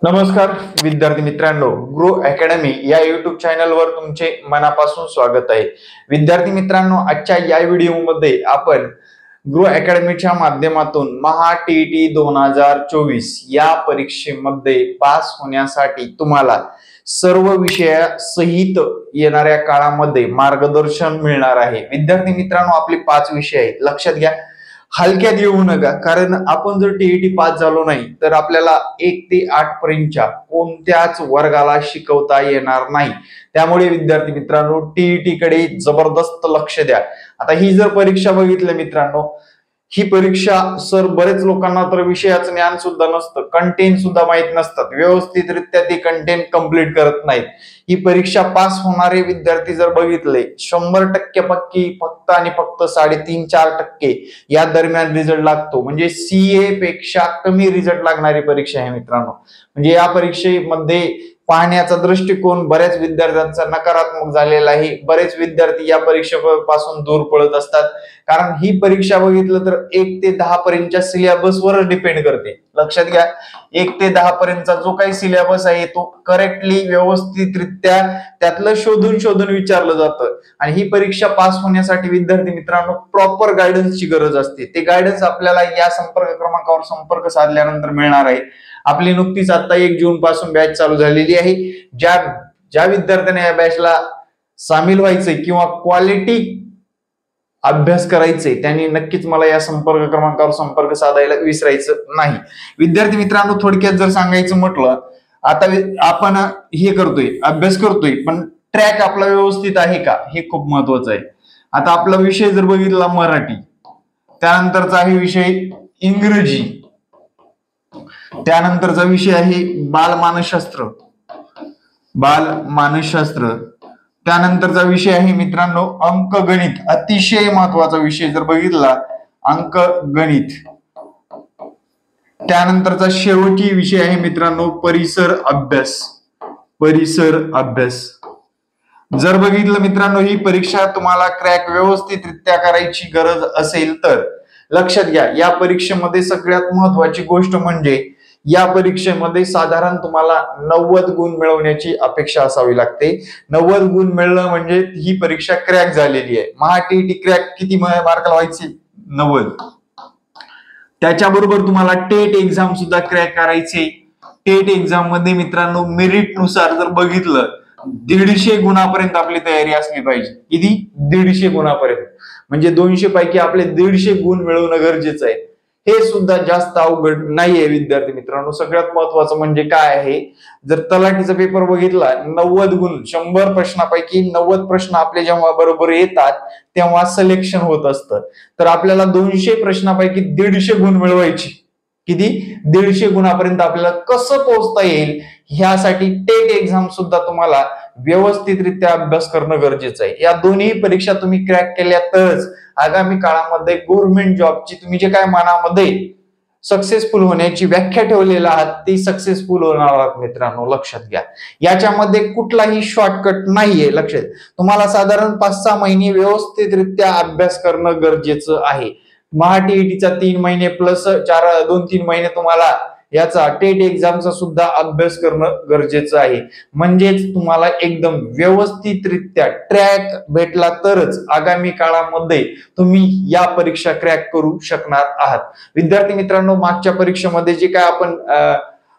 नमस्कार विद्यार्थी मित्रांनो, ग्रो अकॅडमी या युट्यूब चॅनलवर तुमचे मनापासून स्वागत आहे। विद्यार्थी मित्रांनो, आजच्या या व्हिडिओमध्ये आपण ग्रो अकॅडमीच्या माध्यमातून महा टीईटी 2024 या परीक्षेमध्ये पास होण्यासाठी तुम्हाला सर्व विषयासहित येणाऱ्या काळामध्ये मार्गदर्शन मिळणार आहे। विद्यार्थी मित्रांनो, आपले 5 विषय आहेत, लक्षात घ्या, हलक्यात घेऊ नका, कारण आपण जर टीईटी पास झालो नाही तर आपल्याला 1 ते 8 पर्यंतच्या कोणत्याच वर्गाला शिकवता येणार नाही। त्यामुळे विद्यार्थी मित्रांनो, टीईटी कडे जबरदस्त लक्ष द्या। आता ही जर परीक्षा बघितली मित्रांनो, ही परीक्षा बरेच लोकांना तर विषयाचं ज्ञान सुद्धा नसतं, कंटेंट सुद्धा माहित नसतात, व्यवस्थितरित्या ते कंटेंट कंप्लीट करत नाहीत। ही परीक्षा पास होणारे विद्यार्थी जर बघितले 100% पक्की फक्त आणि फक्त 3.5-4% या दरम्यान रिझल्ट लागतो, म्हणजे सीए पेक्षा कमी रिझल्ट लागणारी परीक्षा आहे मित्रांनो। म्हणजे या परीक्षेमध्ये पाहण्याचा दृष्टिकोन बऱ्याच विद्यार्थ्यांचा नकारात्मक झालेला आहे। बरेच विद्यार्थी या परीक्षेपासून दूर पळत असतात, कारण ही परीक्षा बघितलं तर 1 ते 10 पर्यंतच्या सिलेबसवर डिपेंड करते। लक्षात घ्या, 1 ते 10 पर्यंतचा जो काही सिलेबस आहे तो करेक्टली व्यवस्थितरित्या त्यातलं शोधून विचारलं जातं। आणि ही परीक्षा पास होण्यासाठी विद्यार्थी मित्रांनो प्रॉपर गायडन्सची गरज असते। ते गायडन्स आपल्याला या संपर्क क्रमांकावर संपर्क साधल्यानंतर मिळणार आहे। आपली नुकतीच आता 1 जून पासून बॅच चालू झालेली आहे। ज्या विद्यार्थ्यांना या बॅचला सामील व्हायचंय किंवा क्वालिटी अभ्यास करायचे त्यांनी नक्कीच मला या संपर्क क्रमांकावर संपर्क साधायला विसरायचं नाही। विद्यार्थी मित्रांनो, थोडक्यात जर सांगायचं म्हटलं, आता आपण हे करतोय, अभ्यास करतोय, पण ट्रॅक आपला व्यवस्थित आहे का हे खूप महत्वाचं आहे। आता आपला विषय जर बघितला मराठी, त्यानंतरचा आहे विषय इंग्रजी, त्यानंतरचा विषय आहे बालमानसशास्त्र, त्यानंतरचा विषय आहे मित्रांनो अंकगणित, अतिशय महत्वाचा विषय जर बघितला अंकगणित। त्यानंतरचा शेवटी विषय आहे मित्रांनो परिसर अभ्यास। जर बघितलं मित्रांनो, ही परीक्षा तुम्हाला क्रॅक व्यवस्थितरित्या करायची गरज असेल तर लक्षात घ्या, या परीक्षेमध्ये सगळ्यात महत्वाची गोष्ट म्हणजे या परीक्षेमध्ये साधारण तुम्हाला 90 गुण मिळवण्याची अपेक्षा असावी लागते। 90 गुण मिळणं म्हणजे ही परीक्षा क्रॅक झालेली आहे। महा टीईटी क्रॅक किती मार्क व्हायचे? 90। त्याच्याबरोबर तुम्हाला टेट एक्झाम सुद्धा क्रॅक करायचे। टेट एक्झाम मध्ये मित्रांनो मेरिट नुसार जर बघितलं 150 गुणापर्यंत आपली तयारी असली पाहिजे। किती? 150 गुणापर्यंत, म्हणजे 200 पैकी आपले 150 गुण मिळवणं गरजेचं आहे। हे सुद्धा जास्त अवघड नाहीये विद्यार्थी मित्रांनो। सगळ्यात महत्वाचं म्हणजे काय आहे, जर तलाठीचा पेपर बघितला 90 गुण, 100 प्रश्नापैकी 90 प्रश्न आपले जेव्हा बरोबर येतात तेव्हा सिलेक्शन होत असतं। तर आपल्याला 200 प्रश्नापैकी 150 गुण मिळवायची। किती? 150 गुणापर्यंत आपल्याला कसं पोहोचता येईल ह्यासाठी टेट एक्झाम सुद्धा तुम्हाला व्यवस्थितरित्या अभ्यास करणं गरजेचं आहे। या दोन्ही परीक्षा तुम्ही क्रॅक केल्या तरच आगामी काळामध्ये गव्हर्नमेंट जॉबची तुम्ही जे काय मनामध्ये सक्सेसफुल होण्याची व्याख्या ठेवलेला आहात ती सक्सेसफुल होणार आहात मित्रांनो, लक्षात घ्या। याच्यामध्ये कुठलाही शॉर्टकट नाहीये, लक्षात। तुम्हाला साधारण 5-6 महिने व्यवस्थितरित्या अभ्यास करणं गरजेचं आहे। महा टीईटीचा 3 महिने प्लस 2-3 महिने तुम्हाला याचा टेट एक्झामचा सुद्धा अभ्यास करणं गरजेचं आहे। म्हणजेच तुम्हाला एकदम व्यवस्थितरित्या ट्रॅक भेटला तरच आगामी काळामध्ये तुम्ही या परीक्षा क्रॅक करू शकणार आहात। विद्यार्थी मित्रांनो, मागच्या परीक्षेमध्ये जे काय आपण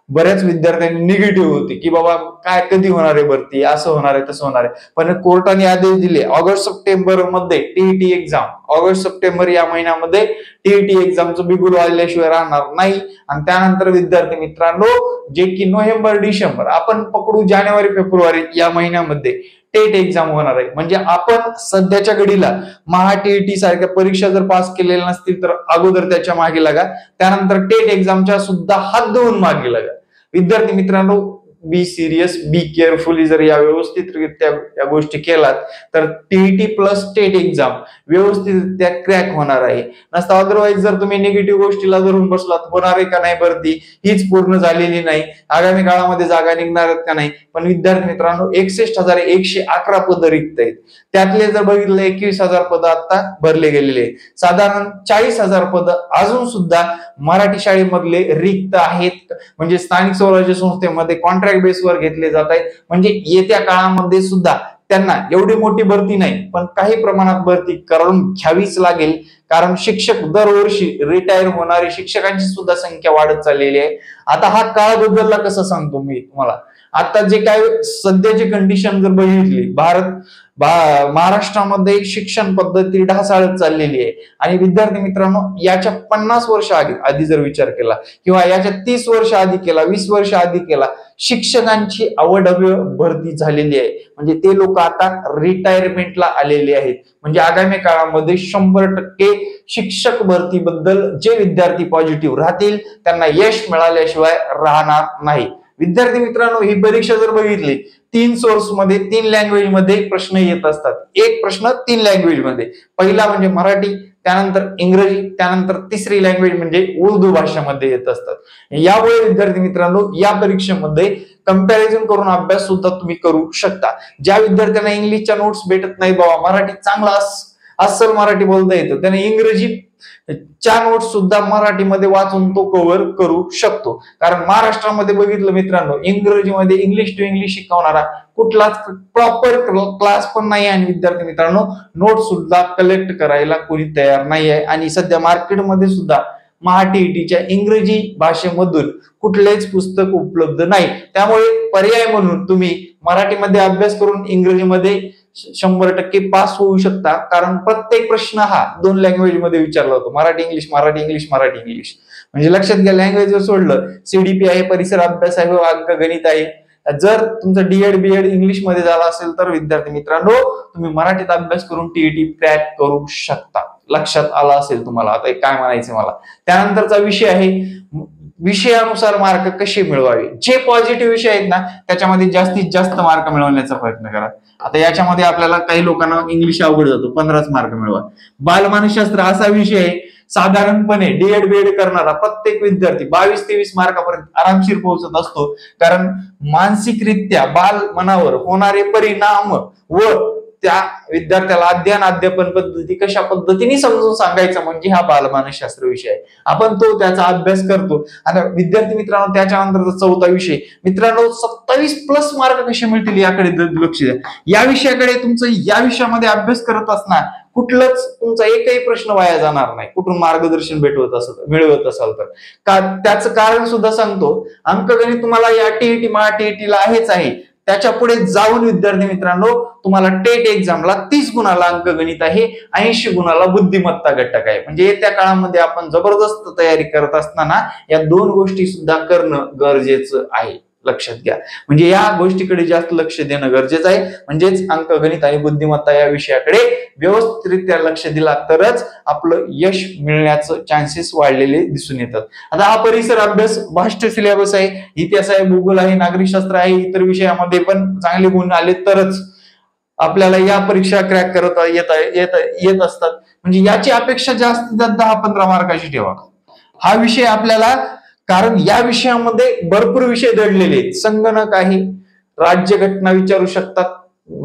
बऱ्याच विद्यार्थ्यांनी निगेटिव्ह होते की बाबा काय कधी होणार आहे भरती, असं होणार आहे तसं होणार आहे, पण कोर्टाने आदेश दिले ऑगस्ट-सप्टेंबर मध्ये टीईटी एक्झाम, ऑगस्ट-सप्टेंबर या महिन्यामध्ये टीईटी एक्झामचं बिगुल वाजल्याशिवाय राहणार नाही। आणि त्यानंतर विद्यार्थी मित्रांनो, जे की नोव्हेंबर-डिसेंबर आपण पकडू जानेवारी-फेब्रुवारी या महिन्यामध्ये टेट एक्झाम होणार आहे। म्हणजे आपण सध्याच्या घडीला महा टीईटी सारख्या परीक्षा जर पास केलेल्या नसतील तर अगोदर त्याच्या मागे लागा, त्यानंतर टेट एक्झामच्या सुद्धा हात धुवून मागे लागा। विद्यार्थी मित्रांनो, बी सिरियस, बी केअरफुली जर या व्यवस्थितरित्या या गोष्टी केलात तर टीईटी प्लस टेट एक्झाम व्यवस्थितरित्या क्रॅक होणार आहे. नसता अदरवाईज जर तुम्ही निगेटिव्ह गोष्टीला धरून बसलात, होणार आहे का नाही भरती, हीच पूर्ण झालेली नाही, आगामी काळामध्ये जागा निघणार आहेत का नाही. पण विद्यार्थी मित्रांनो 61,111 पद रिक्त आहेत. त्यातले जर बघितलं 21,000 पद आता भरले गेलेले आहेत. साधारण 40,000 पद अजून सुद्धा मराठी शाळेमधले रिक्त आहेत, म्हणजे स्थानिक स्वराज्य संस्थेमध्ये कॉन्ट्रॅक्ट बेसवर घेतले जात आहेत. म्हणजे येत्या काळामध्ये सुद्धा त्यांना एवढी मोठी भरती नाही पण काही प्रमाणात भरती करून घ्यावीच लागेल, कारण शिक्षक दरवर्षी रिटायर होणारे शिक्षकांची सुद्धा संख्या वाढत चाललेली आहे. आता हा काळ बदलला कसं सांगतो मी तुम्हाला. आता जे काय सध्याची कंडिशन जर बघितली, महाराष्ट्रामध्ये शिक्षण पद्धती ढासळत चाललेली आहे आणि विद्यार्थी मित्रांनो याच्या 50 वर्ष आधी जर विचार केला किंवा याच्या 30 वर्ष आधी केला, 20 वर्ष आधी केला, शिक्षकांची अवढव्य भरती झालेली आहे. म्हणजे ते लोक आता रिटायरमेंटला आलेले आहेत. म्हणजे आगामी काळामध्ये 100% शिक्षक भरतीबद्दल जे विद्यार्थी पॉझिटिव्ह राहतील त्यांना यश मिळाल्याशिवाय राहणार नाही. विद्यार्थी मित्रांनो ही परीक्षा जर बघितली 3 सोर्स मध्ये 3 लँग्वेज मध्ये प्रश्न येत असतात. एक प्रश्न 3 लँग्वेज मध्ये, पहिला म्हणजे मराठी, त्यानंतर इंग्रजी, त्यानंतर तिसरी लँग्वेज म्हणजे उर्दू भाषेमध्ये येत असतात. यामुळे विद्यार्थी मित्रांनो या परीक्षेमध्ये कंपॅरिझन करून अभ्यास सुद्धा तुम्ही करू शकता. ज्या विद्यार्थ्यांना इंग्लिशच्या नोट्स भेटत नाही, बाबा मराठी चांगला अस्सल मराठी बोलता येतं, त्याने इंग्रजी च्या नोट्स सुद्धा मराठीमध्ये वाचून तो कव्हर करू शकतो. कारण महाराष्ट्रामध्ये बघितलं मित्रांनो इंग्रजीमध्ये इंग्लिश टू इंग्लिश शिकवणारा कुठलाच प्रॉपर क्लास पण नाही आणि विद्यार्थी मित्रांनो नोट सुद्धा कलेक्ट करायला कोणी तयार नाही आहे. आणि सध्या मार्केटमध्ये सुद्धा महाटीईटीच्या इंग्रजी भाषेमधून कुठलेच पुस्तक उपलब्ध नाही. त्यामुळे पर्याय म्हणून तुम्ही मराठीमध्ये अभ्यास करून इंग्रजीमध्ये 100% पास होऊ शकता. कारण प्रत्येक प्रश्न हा 2 लँग्वेज मध्ये विचारला होतो, Marathi English, Marathi English, Marathi English. म्हणजे लक्षात घ्या, लँग्वेज जर सोडलं, सीडीपी आहे, परिसर अभ्यास आहे, अंकगणित आहे. जर तुमचं डीएड बीएड इंग्लिश मध्ये झाला असेल तर विद्यार्थी मित्रांनो तुम्ही मराठीत अभ्यास करून टीईटी क्रॅक करू शकता. लक्षात आला असेल तुम्हाला आता काय म्हणायचं मला. त्यानंतरचा विषय आहे विषयानुसार मार्क कसे मिळवावे. जे पॉझिटिव्ह विषय आहेत ना त्याच्यामध्ये जास्तीत जास्त मार्क मिळवण्याचा प्रयत्न करा. आता याच्यामध्ये आपल्याला काही लोकांना इंग्लिश अवघड जातो, 15च मार्क मिळवा. बालमानसशास्त्र असा विषय आहे साधारणपणे डीएड बीएड करणारा प्रत्येक विद्यार्थी 22-23 मार्कापर्यंत आरामशीर पोहोचत असतो. कारण मानसिकरित्या बाल मनावर होणारे परिणाम व त्या विद्यार्थ्याला अध्यापन पद्धती कशा पद्धतीने समजून सांगायचं म्हणजे हा बालमानसशास्त्र विषय आहे. आपण तो त्याचा अभ्यास करतो. आता विद्यार्थी मित्रांनो त्याच्यानंतरचा 4था विषय मित्रांनो 27+ मार्क कसे मिळतील याकडे लक्ष द्या. या विषयाकडे तुमचं या विषयामध्ये अभ्यास करत असणार कुठलंच तुमचा एकही प्रश्न वाया जाणार नाही. कुठून मार्गदर्शन मिळवत असाल तर त्याचं कारण सुद्धा सांगतो. अंकगणित तुम्हाला या टीईटी महाटीईटीला आहेच आहे. त्याच्या पुढे जाऊन विद्यार्थी मित्रांनो तुम्हाला टेट एक्झामला 30 गुणाला अंकगणित आहे, 80 गुणाला बुद्धिमत्ता घटक आहे. म्हणजे येत्या काळामध्ये आपण जबरदस्त तयारी करत असताना या 2 गोष्टी सुद्धा करणं गरजेचं आहे. लक्षात घ्या. म्हणजे या गोष्टीकडे जास्त लक्ष देणं गरजेचं आहे. म्हणजेच अंकगणित आणि बुद्धिमत्ता या विषयाकडे व्यवस्थितरित्या लक्ष दिला तरच आपलं यश मिळण्याचं चान्सेस वाढलेले दिसून येतात. आता हा परिसर अभ्यास वास्ट सिलेबस आहे, इतिहास आहे, भूगोल आहे, नागरिकशास्त्र आहे, इतर विषयामध्ये पण चांगले गुण आले तरच आपल्याला या परीक्षा क्रॅक करता येत असतात. म्हणजे याची अपेक्षा जास्तीत जास्त 10-15 मार्काची ठेवा. हा विषय आपल्याला, कारण या विषयामध्ये भरपूर विषय दडलेले आहेत. संगणक आहे, राज्यघटना विचारू शकतात,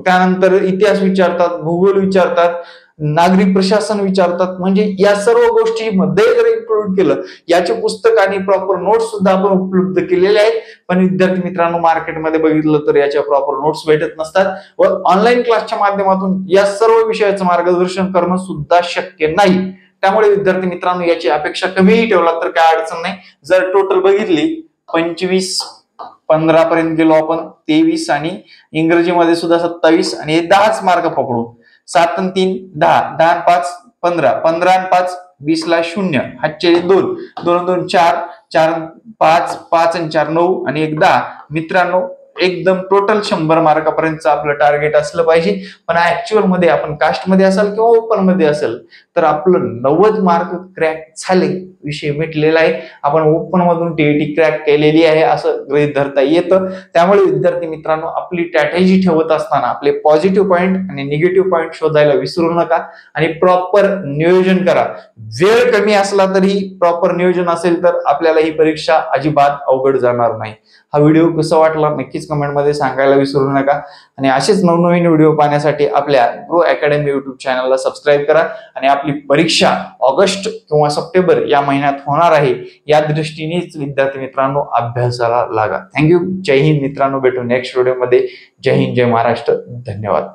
त्यानंतर इतिहास विचारतात, भूगोल विचारतात, नागरिक प्रशासन विचारतात. म्हणजे या सर्व गोष्टी मध्ये जर इन्क्लूड केलं याचे पुस्तक आणि प्रॉपर नोट्स सुद्धा आपण उपलब्ध केलेले आहेत. पण विद्यार्थी मित्रांनो मार्केटमध्ये बघितलं तर याच्या प्रॉपर नोट्स भेटत नसतात व ऑनलाईन क्लासच्या माध्यमातून या सर्व विषयाचं मार्गदर्शन करणं सुद्धा शक्य नाही. त्यामुळे विद्यार्थी मित्रांनो याची अपेक्षा कमीही ठेवला तर काय अडचण नाही. जर टोटल बघितली 25-15 पर्यंत गेलो आपण, 23 आणि इंग्रजीमध्ये सुद्धा 27 आणि 10च मार्क पकडू. 7 आणि 3 10, 10 आणि 5 15, 15 आणि 5 20 ला 0, हातचे 2, 2 आणि 2 4, 4 आणि 5, 5 आणि 4 9 आणि 1 10. मित्रांनो एकदम टोटल 100 मार्कापर्यंत आपलं टार्गेट असलं पाहिजे. पण ऍक्च्युअल मध्ये आपण कास्ट मध्ये असाल किंवा ओपन मध्ये असेल तर आपलं 90 मार्क क्रॅक झाले, विषय मिटलेला आहे. आपण ओपन मधून टीईटी क्रॅक केलेली आहे असं गृहीत धरता येतं. त्यामुळे विद्यार्थी मित्रांनो, आपली स्ट्रॅटेजी ठेवत असताना आपले पॉझिटिव्ह पॉईंट आणि निगेटिव्ह पॉईंट शोधायला विसरू नका आणि प्रॉपर नियोजन करा. वेळ कमी असला तरी प्रॉपर नियोजन असेल तर आपल्याला ही परीक्षा अजिबात अवघड जाणार नाही. हा व्हिडिओ कसा वाटला नक्कीच कमेंटमध्ये सांगायला विसरू नका आणि असेच नवनवीन व्हिडिओ पाहण्यासाठी आपल्या ग्रो अकॅडमी युट्यूब चॅनलला सबस्क्राईब करा आणि आपली परीक्षा ऑगस्ट किंवा सप्टेंबर या महिन्यात होणार आहे या दृष्टीनेच विद्यार्थी मित्रांनो अभ्यासाला लागा. थँक्यू. जय हिंद मित्रांनो, भेटू नेक्स्ट व्हिडिओमध्ये. जय हिंद, जय महाराष्ट्र. धन्यवाद.